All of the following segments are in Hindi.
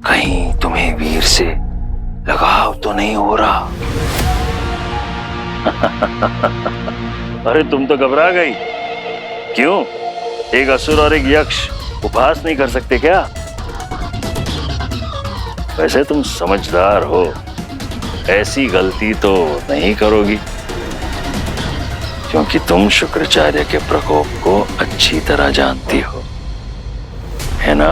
कहीं तुम्हें वीर से लगाव तो नहीं हो रहा? अरे तुम तो घबरा गई। क्यों? एक असुर और एक यक्ष उपहास नहीं कर सकते क्या? वैसे तुम समझदार हो, ऐसी गलती तो नहीं करोगी, क्योंकि तुम शुक्राचार्य के प्रकोप को अच्छी तरह जानती हो, है ना?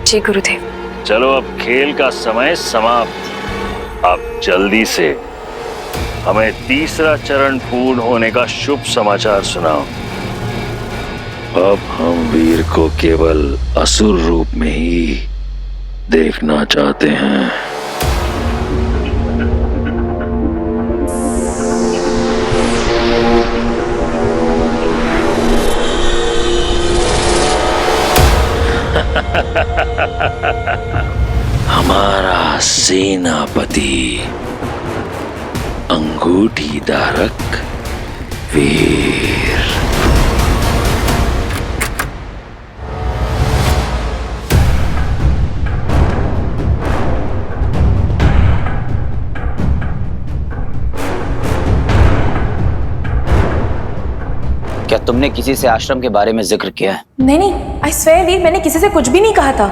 जी गुरुदेव। चलो अब खेल का समय समाप्त। अब जल्दी से हमें तीसरा चरण पूर्ण होने का शुभ समाचार सुनाओ। अब हम वीर को केवल असुर रूप में ही देखना चाहते हैं। हमारा सेनापति अंगूठी धारक वीर। क्या तुमने किसी से आश्रम के बारे में जिक्र किया है? नहीं, आई स्वेयर वीर, मैंने किसी से कुछ भी नहीं कहा था।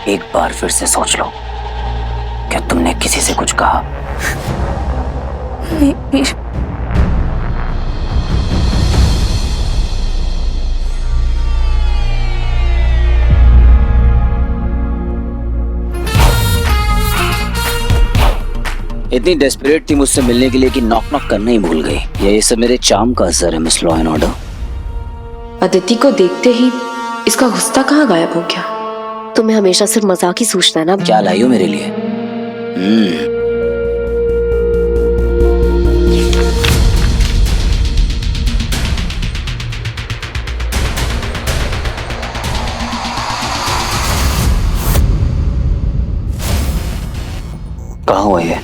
एक बार फिर से सोच लो, क्या तुमने किसी से कुछ कहा? वीर, इतनी डेस्परेट थी मुझसे मिलने के लिए कि नॉक नॉक करना ही भूल गई। ये सब मेरे चार्म का असर है miss law and order. Aditi को देखते ही इसका गुस्सा कहाँ गायब हो गया? तुम्हें हमेशा सिर्फ मजाक ही सोचता है ना? क्या लाई हो मेरे लिए? कहाँ हुआ ये?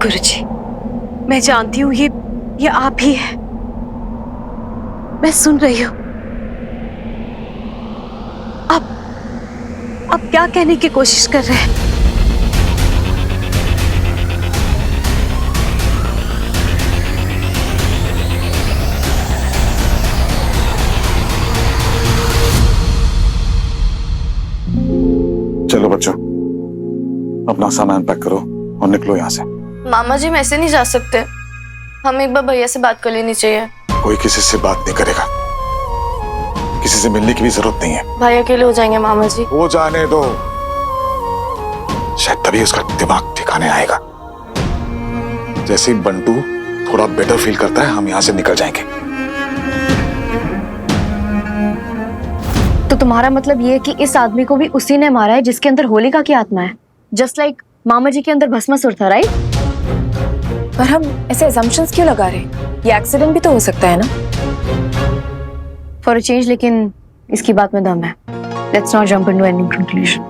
गुरुजी, मैं जानती हूँ ये आप ही है। मैं सुन रही हूँ। आप क्या कहने की कोशिश कर रहे हैं? चलो बच्चों, अपना सामान पैक करो और निकलो यहाँ से। मामा जी, हम ऐसे नहीं जा सकते। हम एक बार भैया से बात कर लेनी चाहिए। कोई किसी से बात नहीं करेगा, किसी से मिलने की भी जरूरत नहीं है। भाई अकेले हो जाएंगे मामा जी। वो जाने दो, शायद तभी उसका दिमाग ठिकाने आएगा। जैसे ही बंटू थोड़ा बेटर फील करता है, हम यहाँ से निकल जाएंगे। तो तुम्हारा मतलब ये है कि इस आदमी को भी उसी ने मारा है जिसके अंदर होलिका की आत्मा है, जस्ट लाइक मामा जी के अंदर भस्मासुर था, राइट? पर हम ऐसे assumptions क्यों लगा रहे हैं? ये एक्सीडेंट भी तो हो सकता है ना? फॉर अ चेंज, लेकिन इसकी बात में दम है। Let's not jump into any conclusion.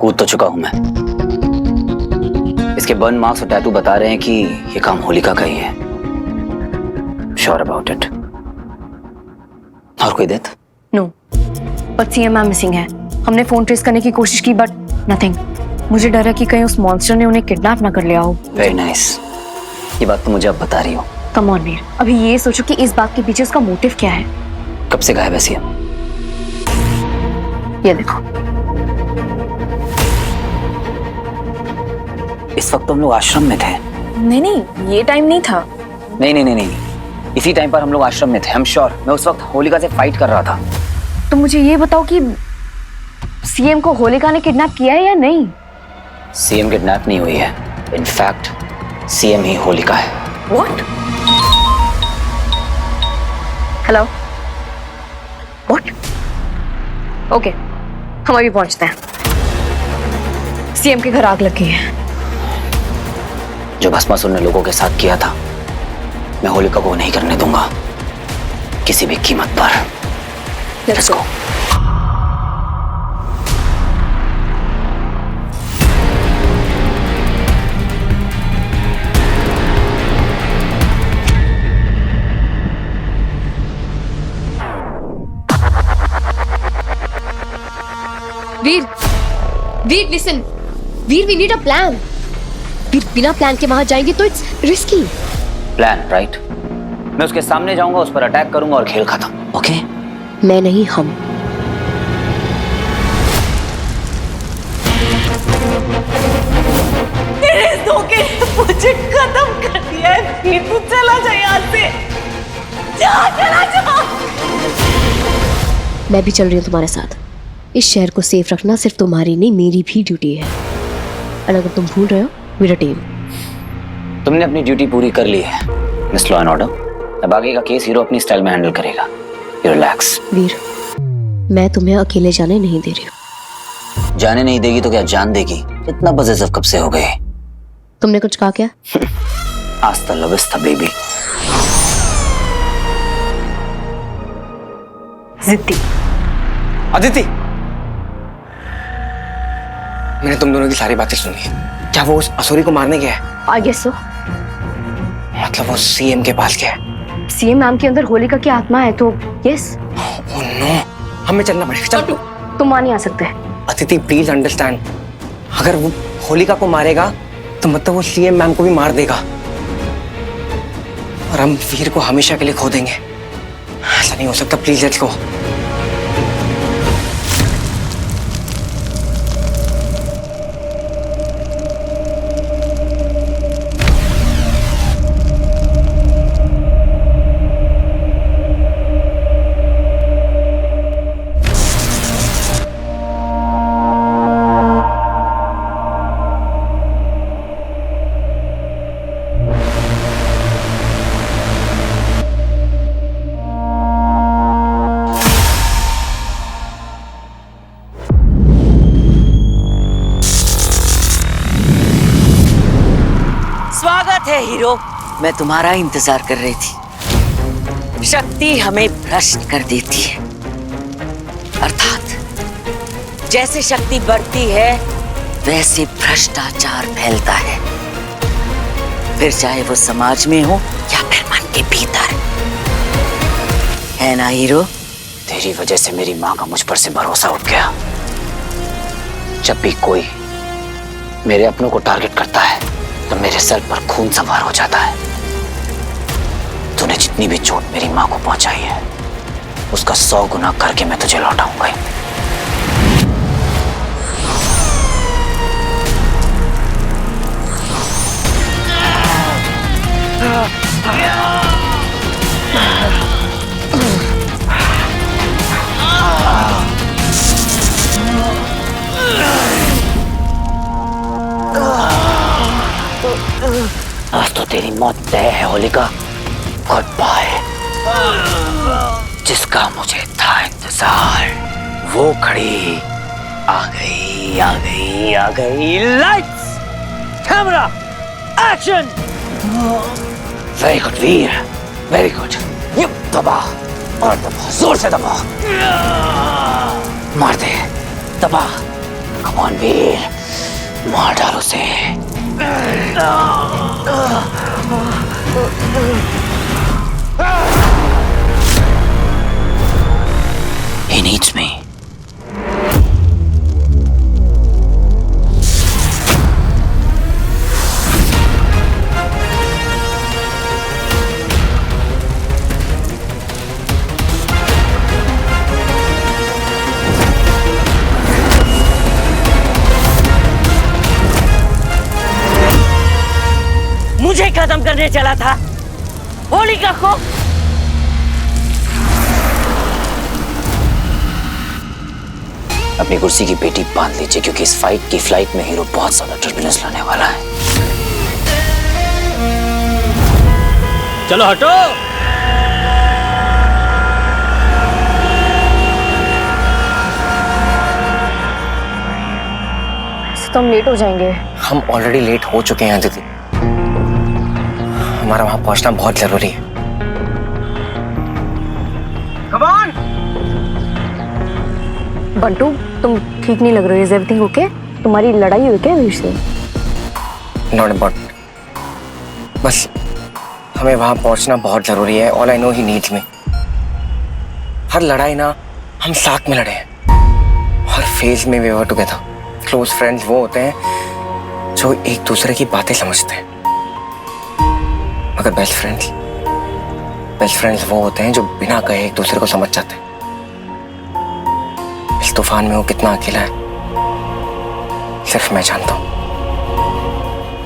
कूद तो चुका हूं मैं। इसके बर्न मार्क्स और टैटू बता रहे हैं कि ये काम होलिका का ही है। Sure about it? और कोई death? No, but CM missing है। हमने फोन ट्रेस करने की कोशिश की बट नथिंग। मुझे डर है कि कहीं उस मॉन्स्टर ने उन्हें किडनैप ना कर लिया हो। Very nice. ये बात तो मुझे अब बता रही हो। कम ऑन वीर, अभी ये सोचो कि इस बात के पीछे उसका मोटिव क्या है। कब से गायब है सीएम? ये देखो, इस वक्त तो हम लोग आश्रम में थे। नहीं, ये टाइम नहीं था। नहीं, इसी टाइम पर हम लोग आश्रम में थे। I am sure. मैं उस वक्त होलिका से फाइट कर रहा था। तो मुझे ये बताओ कि सीएम को होलिका ने किडनैप किया है या नहीं? सीएम किडनैप नहीं हुई है। इनफैक्ट सीएम ही होलिका है। व्हाट? हेलो? व्हाट? ओके, हम अभी पहुंचते हैं। सीएम के घर आग लग गई है। जो भस्मासुर ने लोगों के साथ किया था, मैं होलिका को नहीं करने दूंगा, किसी भी कीमत पर। Let's go. Veer, Veer listen, Veer we need a plan. Veer बिना प्लान के वहां जाएंगे तो इट्स रिस्की। Plan, right? मैं उसके सामने जाऊंगा, उस पर अटैक करूंगा और खेल खत्म। ओके? मैं नहीं, हम। तेरे इस धोखे ने मुझे खत्म कर दिया है। वीर तू चला जा यहाँ से, जा, चला जा। मैं भी चल रही हूँ तुम्हारे साथ। इस शहर को सेफ रखना सिर्फ तुम्हारी नहीं, मेरी भी ड्यूटी है। और अगर तुम भूल रहे हो, मेरा टीम। तुमने अपनी ड्यूटी पूरी कर ली है, मिस लॉ एंड ऑर्डर। अब आगे का केस हीरो अपनी स्टाइल में हैंडल करेगा। You relax. वीर, मैं तुम्हें अकेले जाने नहीं दे रही हूँ। जाने नहीं देगी तो क्या जान देगी? इतना पजेसिव कब से हो गए? तुमने कुछ कहा क्या? आज तक लविस था बेबी। जिद्दी। अदिति, मैंने तुम दोनों की सारी बातें सुनी। क्या वो उस असुरी को मारने गया है? I guess so. मतलब वो सीएम के पास गया है? सीएम नाम के अंदर होलिका की आत्मा है तो यस। ओह नो, हमें चलना पड़ेगा। चल। तुम वहां नहीं आ सकते। अदिति प्लीज अंडरस्टैंड, अगर वो होलिका को मारेगा तो मतलब वो सीएम मैम को भी मार देगा और हम वीर को हमेशा के लिए खो देंगे। ऐसा नहीं हो सकता, प्लीज लेट्स गो। स्वागत है हीरो। मैं तुम्हारा इंतजार कर रही थी। शक्ति हमें भ्रष्ट कर देती है, अर्थात जैसे शक्ति बढ़ती है वैसे भ्रष्टाचार फैलता है, फिर चाहे वो समाज में हो या फिर मन के भीतर। है ना हीरो? तेरी वजह से मेरी माँ का मुझ पर से भरोसा उठ गया। जब भी कोई मेरे अपनों को टारगेट करता है तो मेरे सर पर खून सवार हो जाता है। तूने जितनी भी चोट मेरी माँ को पहुंचाई है उसका 100 गुना करके मैं तुझे लौटाऊंगा। आज तो तेरी मौत तय है होलिका। Good bye. जिसका मुझे था इंतजार वो खड़ी आ गई, आ गई, आ गई। Lights, camera, action. Very good Veer, very good. ये दबा और दबा, जोर से दबा। मार दे, दबा। कम ऑन वीर, मार डालो उसे। He needs me. मुझे खत्म करने चला था होलिका को। अपनी कुर्सी की पेटी बांध लीजिए क्योंकि इस फाइट की फ्लाइट में हीरो बहुत ज्यादा टर्बुलेंस लाने वाला है। चलो हटो। तो हम लेट हो जाएंगे। हम ऑलरेडी लेट हो चुके हैं दीदी। हमारा वहां पहुंचना बहुत जरूरी है। Come on! बंटू, तुम ठीक नहीं लग रहे हो। Is everything okay? तुम्हारी लड़ाई हुई क्या वीर से? नॉट इम्पोर्टेंट, बस हमें वहां पहुंचना बहुत जरूरी है। All I know he needs me. हर लड़ाई ना हम साथ में लड़े हैं। हर फेज में we were together. Close friends वो होते हैं जो एक दूसरे की बातें समझते हैं, मगर बेस्ट फ्रेंड्स वो होते हैं जो बिना कहे एक दूसरे को समझ जाते हैं। इस तूफान में वो कितना अकेला है सिर्फ मैं जानता हूं।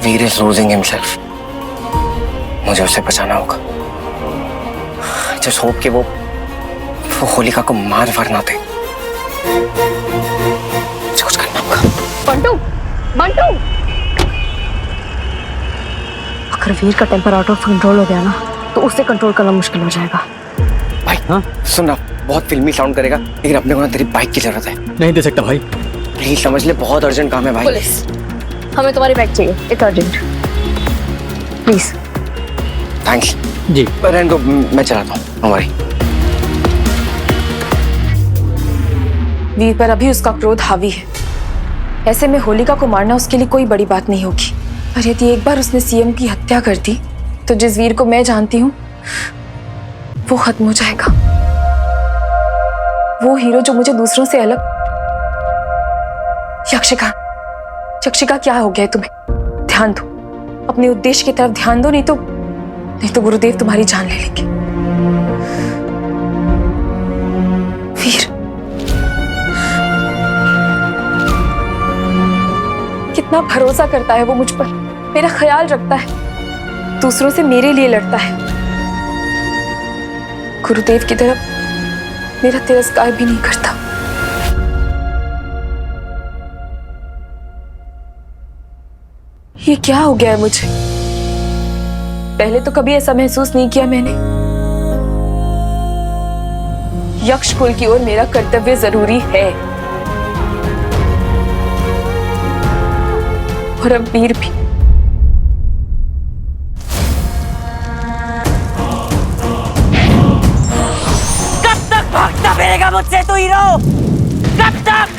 वीर इज लूजिंग हिमसेल्फ। मुझे उसे बचाना होगा। जस्ट होप कि वो होलिका को मार वरना दे। मुझे कुछ करना होगा। बंटू, बंटू! अगर वीर का टेम्पर आउट ऑफ कंट्रोल हो गया ना तो उससे कंट्रोल करना मुश्किल हो जाएगा। भाई हाँ? सुन ना, बहुत फिल्मी साउंड करेगा लेकिन अपने को ना तेरी बाइक की जरूरत है। नहीं दे सकता भाई। प्लीज समझ ले, बहुत अर्जेंट काम है भाई। पुलिस, हमें तुम्हारी बाइक चाहिए। It's urgent, please. थैंक्स जी। रहने दो, मैं चलाता हूँ हमारी। वीर पर अभी उसका क्रोध हावी है। ऐसे में होलिका को मारना उसके लिए कोई बड़ी बात नहीं होगी। पर यदि एक बार उसने सीएम की हत्या कर दी तो जिस वीर को मैं जानती हूँ वो खत्म हो जाएगा। वो हीरो जो मुझे दूसरों से अलग। यक्षिका, क्या हो गया है तुम्हें? ध्यान दो, अपने उद्देश्य की तरफ ध्यान दो, नहीं तो गुरुदेव तुम्हारी जान ले लेंगे। वीर, कितना भरोसा करता है वो मुझ पर, मेरा ख्याल रखता है, दूसरों से मेरे लिए लड़ता है। गुरुदेव की तरफ मेरा तिरस्कार भी नहीं करता। ये क्या हो गया है मुझे? पहले तो कभी ऐसा महसूस नहीं किया मैंने। यक्ष कुल की ओर मेरा कर्तव्य जरूरी है और अब वीर भी। कब तक भागता फिरेगा मुझसे तू हीरो? कब तक?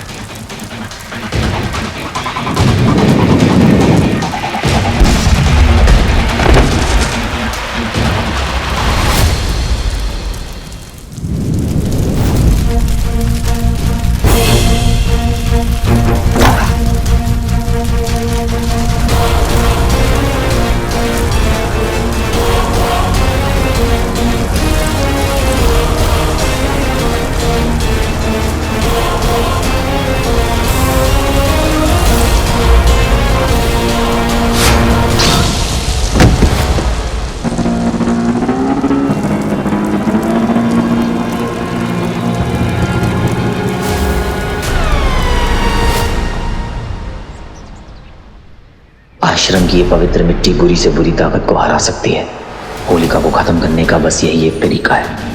आश्रम की ये पवित्र मिट्टी बुरी से बुरी ताकत को हरा सकती है। होलिका को खत्म करने का बस यही एक तरीका है।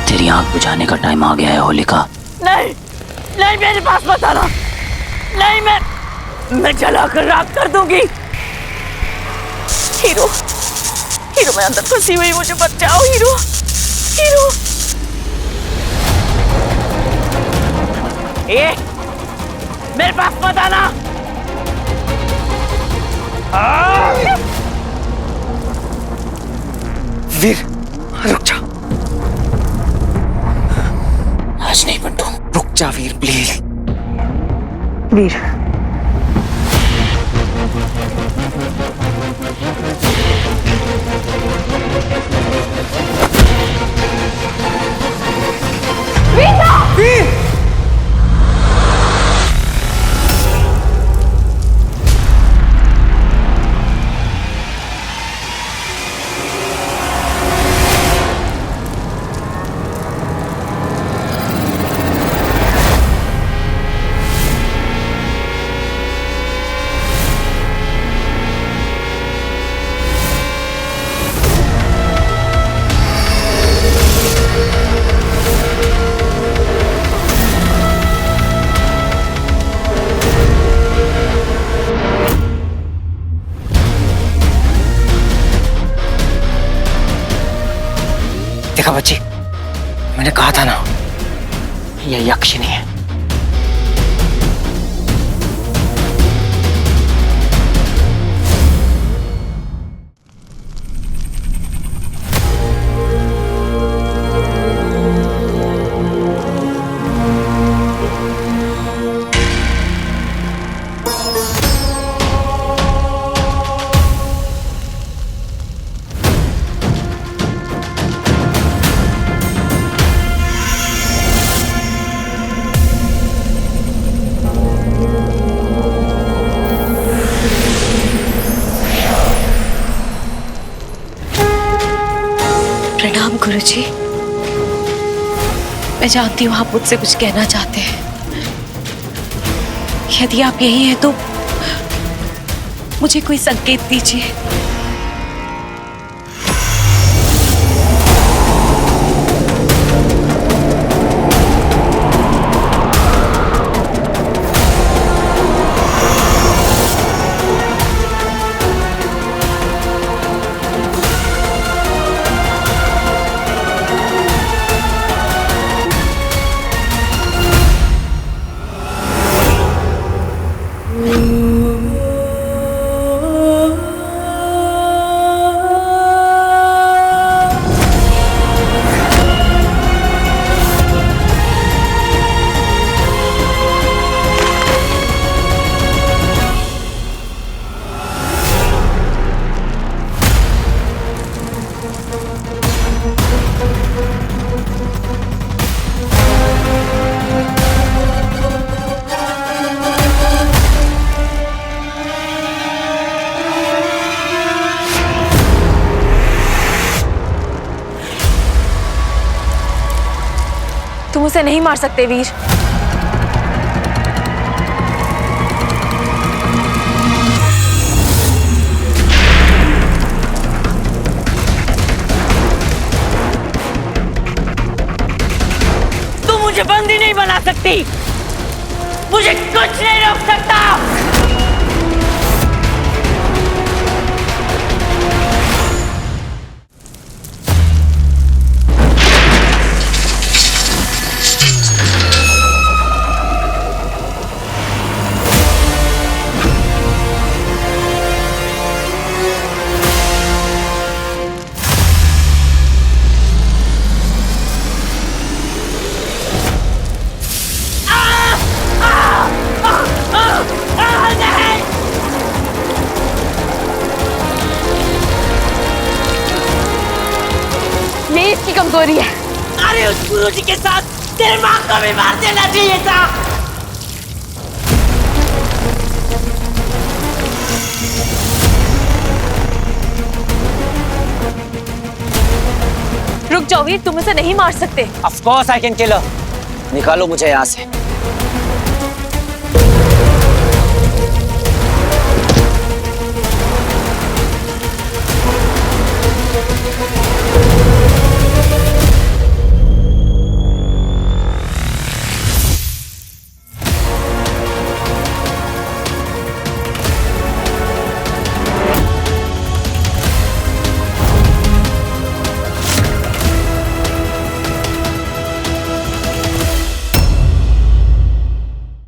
तेरी आंख बुझाने का टाइम आ गया है होलिका। नहीं, नहीं मेरे पास मत आना। नहीं, मैं जलाकर राख कर दूंगी। हीरो, मैं अंदर फंसी हुई, मुझे बचाओ हीरो। मेरे पास मत आना। वीर रुक जा, आज नहीं बंटू। रुक जा वीर प्लीज। वीर देखा बच्ची, मैंने कहा था ना ये यक्षिणी है। प्रणाम गुरुजी। मैं जानती हूँ आप मुझसे कुछ कहना चाहते हैं। यदि आप यही हैं तो मुझे कोई संकेत दीजिए। तुम उसे नहीं मार सकते वीर। तू मुझे बंदी नहीं बना सकती, मुझे कुछ नहीं रोक सकता। ये इसकी कमजोरी है। अरे उस गुरुजी के साथ तेरे माँ को भी मार देना चाहिए था। रुक जाओ वीर, तुम उसे नहीं मार सकते। Of course I can kill her. निकालो मुझे यहाँ से।